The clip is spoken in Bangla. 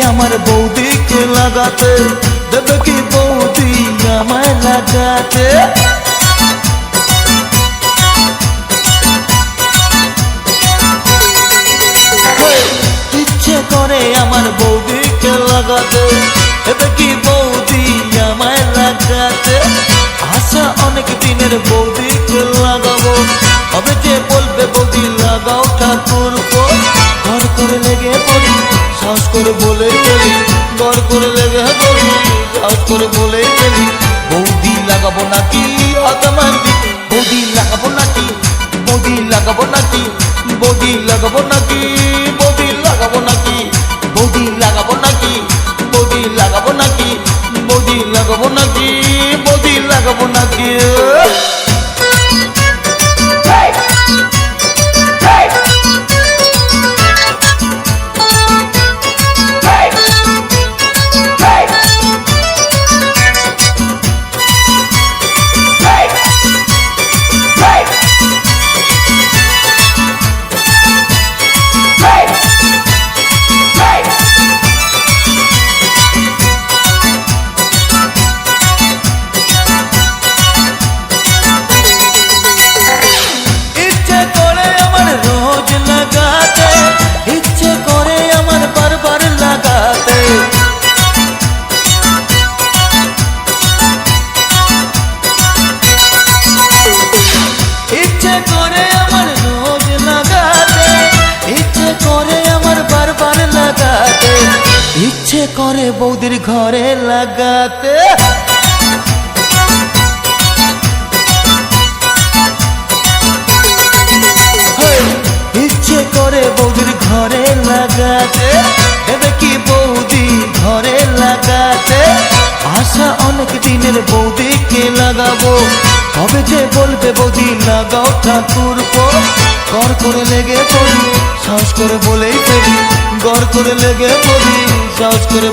আমার বৌদিকে লাগাতে, দেবে কি বৌদি আমায় লাগাতে? ইচ্ছে করে আমার বৌদিকে লাগাতে, দেবে কি বৌদি আমায় লাগাতে? আশা অনেক দিনের বৌদিকে লাগাবো, তবে যে বলবে বৌদি লাগাও ঠাকুরপো। ঘর করে লেগে পড়ি, সাহস করে বলেই ফেলি, ঘর করে লেগে পড়ি, সাহস করে বলেই ফেলি। বৌদি লাগাবো নাকি আতামান্দি, বৌদি লাগাবো নাকি, বৌদি লাগাবো নাকি, বৌদি লাগাবো নাকি, বৌদি লাগাবো নাকি, বৌদি লাগাবো নাকি, বৌদি লাগাবো নাকি, বৌদি লাগাবো নাকি, বৌদি লাগাবো নাকি? ইচ্ছে করে বৌদির ঘরে লাগাতে, ইচ্ছে করে বৌদির ঘরে লাগাতে, দেবে কি বৌদি ঘরে লাগাতে? আশা অনেক দিনের বৌদিকে লাগাবো, তবে যে বলবে বৌদি লাগাও ঠাকুরপো। ঘর করে লেগে পড়ি, সাহস করে বলেই ফেলি, ঘর করে লেগে পড়ি, সাহস করে